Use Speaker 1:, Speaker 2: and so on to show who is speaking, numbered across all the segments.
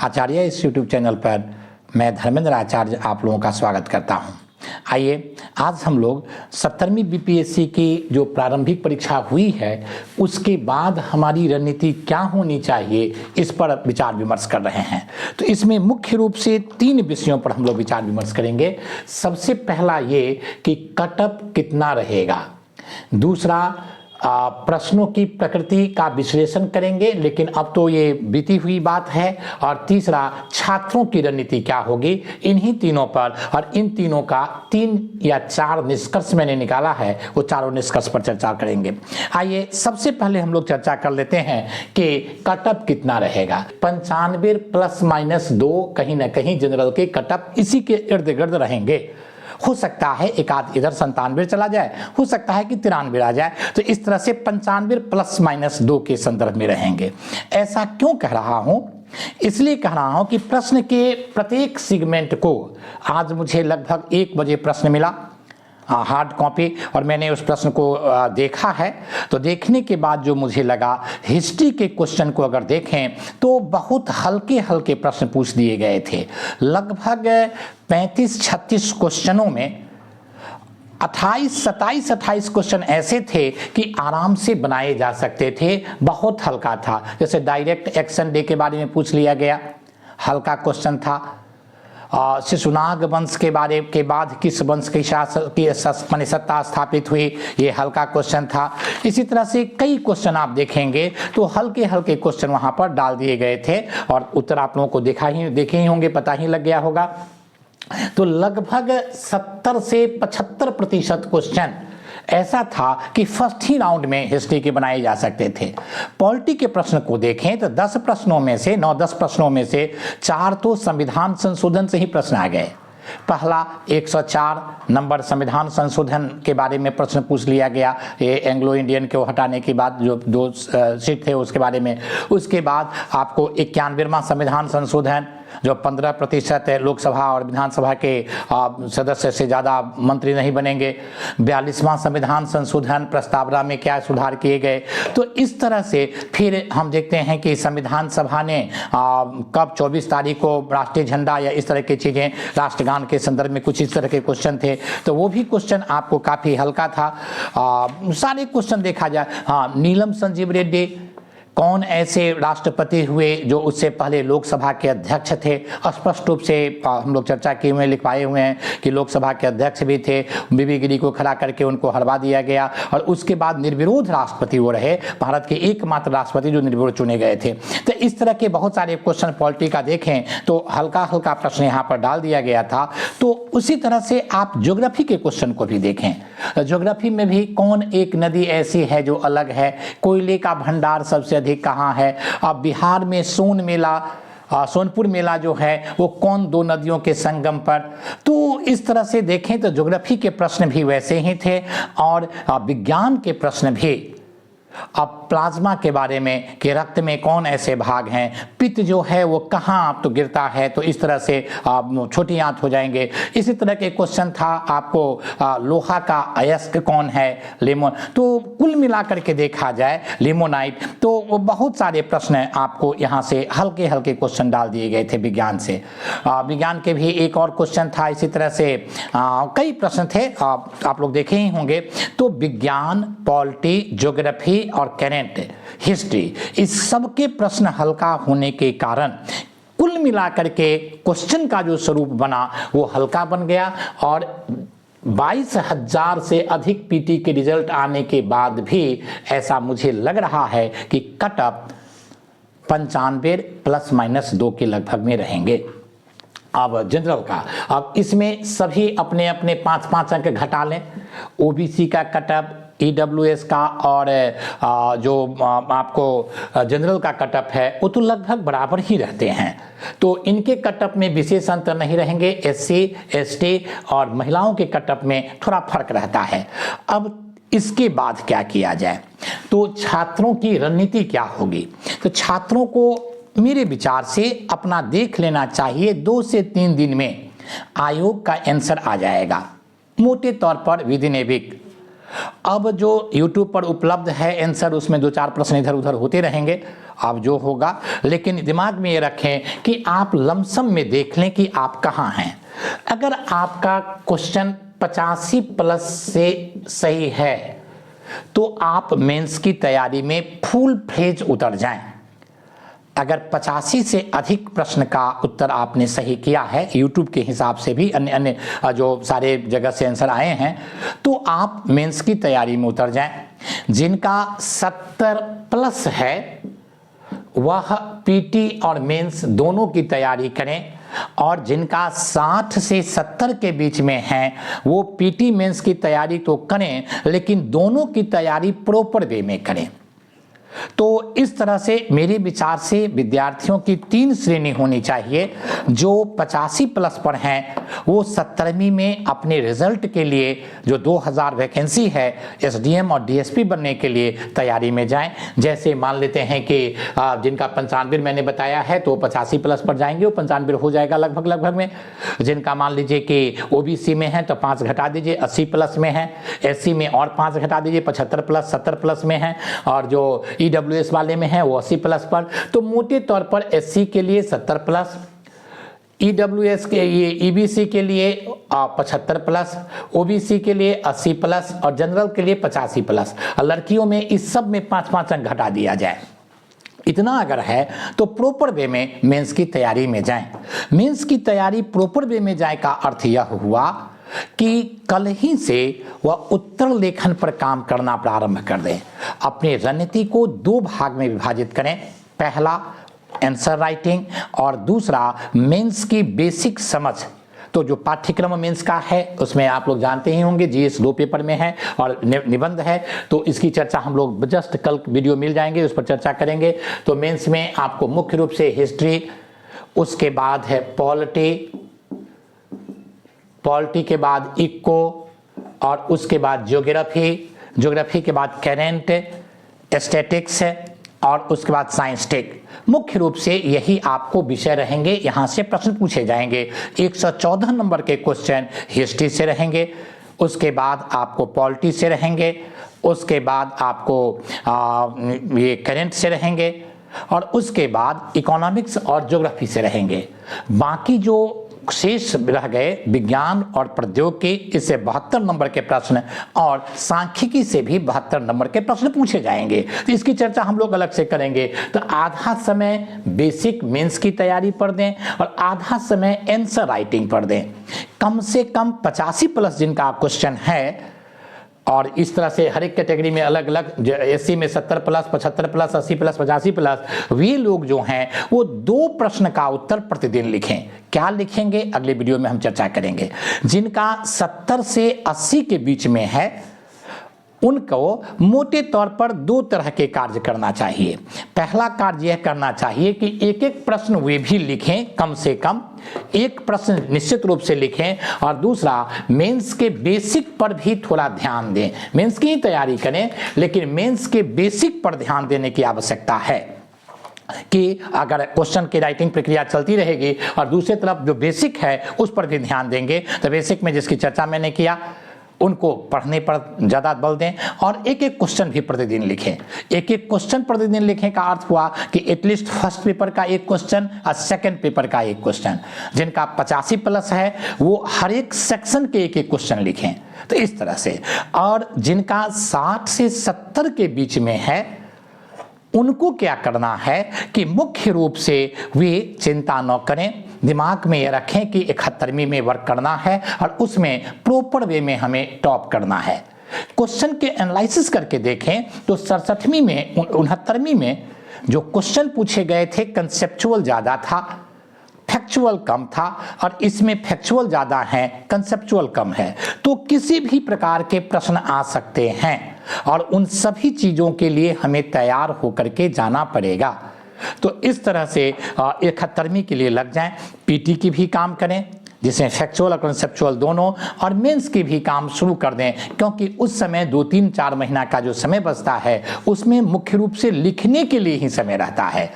Speaker 1: आचार्य इस YouTube channel पर मैं धर्मेंद्र आचार्य आप लोगों का स्वागत करता हूं। आइए आज हम लोग 17वीं बीपीएससी की जो प्रारंभिक परीक्षा हुई है उसके बाद हमारी रणनीति क्या होनी चाहिए इस पर विचार विमर्श कर रहे हैं। तो इसमें मुख्य रूप से 3 विषयों पर हम लोग विचार विमर्श करेंगे। सबसे पहला ये कि कटअप कितना रहेगा, दूसरा प्रश्नों की प्रकृति का विश्लेषण करेंगे, लेकिन अब तो ये बीती हुई बात है, और तीसरा छात्रों की रणनीति क्या होगी। इन्हीं तीनों पर और इन तीनों का 3 या 4 निष्कर्ष मैंने निकाला है, वो चारों निष्कर्ष पर चर्चा करेंगे। आइए सबसे पहले हम लोग चर्चा कर लेते हैं कि कटअप कितना रहेगा। 95 ±2 कहीं ना कहीं जनरल के कटअप इसी के इर्द गिर्द रहेंगे। हो सकता है एक आध इधर 97 चला जाए, हो सकता है कि 93 आ जाए, तो इस तरह से 95 ±2 के संदर्भ में रहेंगे। ऐसा क्यों कह रहा हूं? इसलिए कह रहा हूं कि प्रश्न के प्रत्येक सेगमेंट को आज मुझे लगभग 1 बजे प्रश्न मिला हार्ड कॉपी, और मैंने उस प्रश्न को देखा है। तो देखने के बाद जो मुझे लगा, हिस्ट्री के क्वेश्चन को अगर देखें तो बहुत हल्के हल्के प्रश्न पूछ दिए गए थे। लगभग 35-36 क्वेश्चनों में 27-28 क्वेश्चन ऐसे थे कि आराम से बनाए जा सकते थे, बहुत हल्का था। जैसे डायरेक्ट एक्शन डे के बारे में पूछ लिया गया, हल्का क्वेश्चन था। शिशुनाग वंश के बारे के बाद किस वंश की सत्ता स्थापित हुई, ये हल्का क्वेश्चन था। इसी तरह से कई क्वेश्चन आप देखेंगे तो हल्के हल्के क्वेश्चन वहां पर डाल दिए गए थे, और उत्तर आप लोगों को देखे ही होंगे, पता ही लग गया होगा। तो लगभग 70 से 75% क्वेश्चन ऐसा था कि फर्स्ट ही राउंड में हिस्ट्री के बनाए जा सकते थे। पॉलिटी के प्रश्न को देखें तो 10 प्रश्नों में से 9-10 प्रश्नों में से 4 तो संविधान संशोधन से ही प्रश्न आ गए। पहला 104 नंबर संविधान संशोधन के बारे में प्रश्न पूछ लिया गया, ये एंग्लो इंडियन को हटाने के बाद जो 2 सीट थे उसके बारे में। उसके बाद आपको 91वां संविधान संशोधन, जो 15% लोकसभा और विधानसभा के सदस्य से ज़्यादा मंत्री नहीं बनेंगे। 42वां संविधान संशोधन, प्रस्तावना में क्या सुधार किए गए। तो इस तरह से फिर हम देखते हैं कि संविधान सभा ने कब 24 तारीख को राष्ट्रीय झंडा या इस तरह की चीज़ें, राष्ट्रगान के संदर्भ में कुछ इस तरह के क्वेश्चन थे, तो वो भी क्वेश्चन आपको काफ़ी हल्का था। सारे क्वेश्चन देखा जाए, हाँ, नीलम संजीव रेड्डी कौन ऐसे राष्ट्रपति हुए जो उससे पहले लोकसभा के अध्यक्ष थे। स्पष्ट रूप से हम लोग चर्चा किए हुए लिखवाए हुए हैं कि लोकसभा के अध्यक्ष भी थे, बीबी गिरी को खड़ा करके उनको हरवा दिया गया, और उसके बाद निर्विरोध राष्ट्रपति वो रहे, भारत के एकमात्र राष्ट्रपति जो निर्विरोध चुने गए थे। तो इस तरह के बहुत सारे क्वेश्चन पॉलिटी का देखें तो हल्का हल्का प्रश्न यहाँ पर डाल दिया गया था। तो उसी तरह से आप ज्योग्राफी के क्वेश्चन को भी देखें। ज्योग्राफी में भी कौन एक नदी ऐसी है जो अलग है, कोयले का भंडार सबसे अधिक कहाँ है, अब बिहार में सोनपुर मेला जो है वो कौन 2 नदियों के संगम पर। तो इस तरह से देखें तो ज्योग्राफी के प्रश्न भी वैसे ही थे, और विज्ञान के प्रश्न भी अब प्लाज्मा के बारे में कि रक्त में कौन ऐसे भाग हैं, पित्त जो है वो कहाँ तो गिरता है, तो इस तरह से छोटी आंत हो जाएंगे। इसी तरह के क्वेश्चन था आपको लोहा का अयस्क कौन है, लेमोन। तो कुल मिलाकर के देखा जाए लिमोनाइट, तो वो बहुत सारे प्रश्न आपको यहाँ से हल्के हल्के क्वेश्चन डाल दिए गए थे विज्ञान से। विज्ञान के भी एक और क्वेश्चन था, इसी तरह से कई प्रश्न थे, आप लोग देखे ही होंगे। तो विज्ञान, पॉलिटी, ज्योग्राफी और करेंट हिस्ट्री, इस सब के प्रश्न हल्का होने के कारण कुल मिलाकर के क्वेश्चन का जो स्वरूप बना वो हल्का बन गया, और 22,000 से अधिक पीटी के रिजल्ट आने के बाद भी ऐसा मुझे लग रहा है कि कटअप 95 ±2 के लगभग में रहेंगे। अब जनरल का, अब इसमें सभी अपने अपने 5-5 अंक घटा लें। ओबीसी का कटअप, ईडब्ल्यूएस का और जो आपको जनरल का कटअप है वो तो लगभग बराबर ही रहते हैं, तो इनके कटअप में विशेष अंतर नहीं रहेंगे। एससी, एसटी और महिलाओं के कटअप में थोड़ा फर्क रहता है। अब इसके बाद क्या किया जाए, तो छात्रों की रणनीति क्या होगी। तो छात्रों को मेरे विचार से अपना देख लेना चाहिए, 2 से 3 दिन में आयोग का आंसर आ जाएगा मोटे तौर पर विद इन ए वीक। अब जो YouTube पर उपलब्ध है आंसर, उसमें 2-4 प्रश्न इधर उधर होते रहेंगे, अब जो होगा, लेकिन दिमाग में ये रखें कि आप लमसम में देख लें कि आप कहाँ हैं। अगर आपका क्वेश्चन 85 प्लस से सही है तो आप मेंस की तैयारी में फुल फ्लेज उतर जाएं। अगर 85 से अधिक प्रश्न का उत्तर आपने सही किया है, YouTube के हिसाब से भी अन्य अन्य जो सारे जगह से आंसर आए हैं, तो आप मेंस की तैयारी में उतर जाएं। जिनका 70 प्लस है वह पीटी और मेंस दोनों की तैयारी करें, और जिनका 60 से 70 के बीच में है वो पीटी मेंस की तैयारी तो करें, लेकिन दोनों की तैयारी प्रॉपर वे में करें। तो इस तरह से मेरे विचार से विद्यार्थियों की 3 श्रेणी होनी चाहिए। जो 85 प्लस पर हैं वो 70वीं में अपने रिजल्ट के लिए जो 2000 वैकेंसी है एसडीएम और डीएसपी बनने के लिए तैयारी में जाएं। जैसे मान लेते हैं कि जिनका 95 मैंने बताया है तो 85 प्लस पर जाएंगे, वो 95 हो जाएगा लगभग में। जिनका मान लीजिए कि ओबीसी में है तो 5 घटा दीजिए, 80 प्लस में है, एससी में और 5 घटा दीजिए, 75 प्लस 70 प्लस में है, और जो ईडब्ल्यूएस वाले में है वो 80 प्लस पर। तो मोटे तौर पर एससी के लिए 70 प्लस, ईडब्ल्यूएस के लिए, ईबीसी के लिए 75 प्लस, ओबीसी के लिए 80 प्लस और जनरल के लिए 85 प्लस। लड़कियों में इस सब में 5-5 अंक घटा दिया जाए। इतना अगर है तो प्रॉपर वे में मेंस की तैयारी में जाएं। मेंस की तैयारी प्रॉपर वे में जाए का अर्थ यह हुआ कि कल ही से वह उत्तर लेखन पर काम करना प्रारंभ कर दें। अपनी रणनीति को 2 भाग में विभाजित करें। पहला आंसर राइटिंग और दूसरा मेंस की बेसिक समझ। तो जो पाठ्यक्रम मेंस का है उसमें आप लोग जानते ही होंगे जीएस 2 पेपर में है और निबंध है, तो इसकी चर्चा हम लोग जस्ट कल वीडियो मिल जाएंगे, उस पर चर्चा करेंगे। तो मेंस में आपको मुख्य रूप से हिस्ट्री, उसके बाद है पॉलिटी के बाद इको, और उसके बाद ज्योग्राफी के बाद करेंट, स्टैटिक्स और उसके बाद साइंस टेक। मुख्य रूप से यही आपको विषय रहेंगे। यहाँ से प्रश्न पूछे जाएंगे। 114 नंबर के क्वेश्चन हिस्ट्री से रहेंगे, उसके बाद आपको पॉलिटी से रहेंगे, उसके बाद आपको ये करेंट से रहेंगे, और उसके बाद इकोनॉमिक्स और ज्योग्राफी से रहेंगे। बाकी जो शेष रह गए विज्ञान और प्रौद्योगिकी, इससे 72 नंबर के प्रश्न, और सांख्यिकी से भी 72 नंबर के प्रश्न पूछे जाएंगे। तो इसकी चर्चा हम लोग अलग से करेंगे। तो आधा समय बेसिक मेंस की तैयारी पर दें और आधा समय आंसर राइटिंग पर दें। कम से कम 85 प्लस जिनका क्वेश्चन है, और इस तरह से हर एक कैटेगरी में अलग अलग, एससी में 70 प्लस, 75 प्लस, 80 प्लस, 85 प्लस, वे लोग जो हैं वो 2 प्रश्न का उत्तर प्रतिदिन लिखें। क्या लिखेंगे अगले वीडियो में हम चर्चा करेंगे। जिनका 70 से 80 के बीच में है उनको मोटे तौर पर 2 तरह के कार्य करना चाहिए। पहला कार्य यह करना चाहिए कि एक एक प्रश्न वे भी लिखें, कम से कम एक प्रश्न निश्चित रूप से लिखें, और दूसरा मेंस के बेसिक पर भी थोड़ा ध्यान दें। मेंस की ही तैयारी करें लेकिन मेंस के बेसिक पर ध्यान देने की आवश्यकता है कि अगर क्वेश्चन की राइटिंग प्रक्रिया चलती रहेगी और दूसरी तरफ जो बेसिक है उस पर भी ध्यान देंगे, तो बेसिक में जिसकी चर्चा मैंने किया उनको पढ़ने पर ज़्यादा बल दें, और एक एक क्वेश्चन भी प्रतिदिन लिखें। एक एक क्वेश्चन प्रतिदिन लिखने का अर्थ हुआ कि एटलीस्ट फर्स्ट पेपर का एक क्वेश्चन और सेकंड पेपर का एक क्वेश्चन। जिनका 85 प्लस है वो हर एक सेक्शन के एक एक क्वेश्चन लिखें। तो इस तरह से, और जिनका 60 से 70 के बीच में है उनको क्या करना है कि मुख्य रूप से वे चिंता न करें, दिमाग में ये रखें कि 71वीं में वर्क करना है और उसमें प्रॉपर वे में हमें टॉप करना है। क्वेश्चन के एनालिसिस करके देखें तो 67वीं में 69वीं में जो क्वेश्चन पूछे गए थे कंसेप्चुअल ज़्यादा था, फैक्चुअल कम था, और इसमें फैक्चुअल ज़्यादा है, कंसेप्चुअल कम है। तो किसी भी प्रकार के प्रश्न आ सकते हैं और उन सभी चीज़ों के लिए हमें तैयार होकर के जाना पड़ेगा। तो इस तरह से 71वीं के लिए लग जाएं। पीटी की भी काम करें जिसमें फैक्चुअल और कंसेप्चुअल दोनों, और मेंस की भी काम शुरू कर दें, क्योंकि उस समय 2-3-4 महीना का जो समय बचता है उसमें मुख्य रूप से लिखने के लिए ही समय रहता है।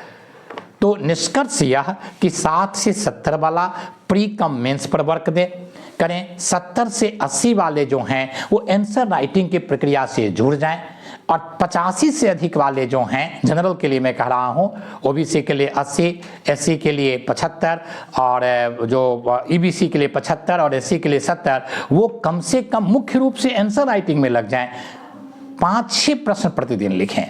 Speaker 1: तो निष्कर्ष यह कि 60 से 70 वाला प्री कम मेंस पर वर्क दे, करें 70 से 80 वाले जो हैं वो आंसर राइटिंग की प्रक्रिया से जुड़ जाएं और 85 से अधिक वाले जो हैं, जनरल के लिए मैं कह रहा हूं, ओबीसी के लिए 80, एससी के लिए 75 और जो ईबीसी के लिए 75 और एससी के लिए 70, वो कम से कम मुख्य रूप से आंसर राइटिंग में लग जाएं। 5-6 प्रश्न प्रतिदिन लिखें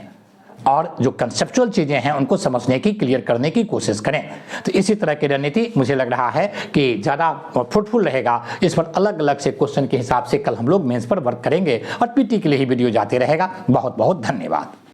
Speaker 1: और जो कंसेप्चुअल चीज़ें हैं उनको समझने की, क्लियर करने की कोशिश करें। तो इसी तरह की रणनीति मुझे लग रहा है कि ज़्यादा फ्रूटफुल रहेगा। इस पर अलग अलग से क्वेश्चन के हिसाब से कल हम लोग मेंस पर वर्क करेंगे और पीटी के लिए ही वीडियो जाते रहेगा। बहुत बहुत धन्यवाद।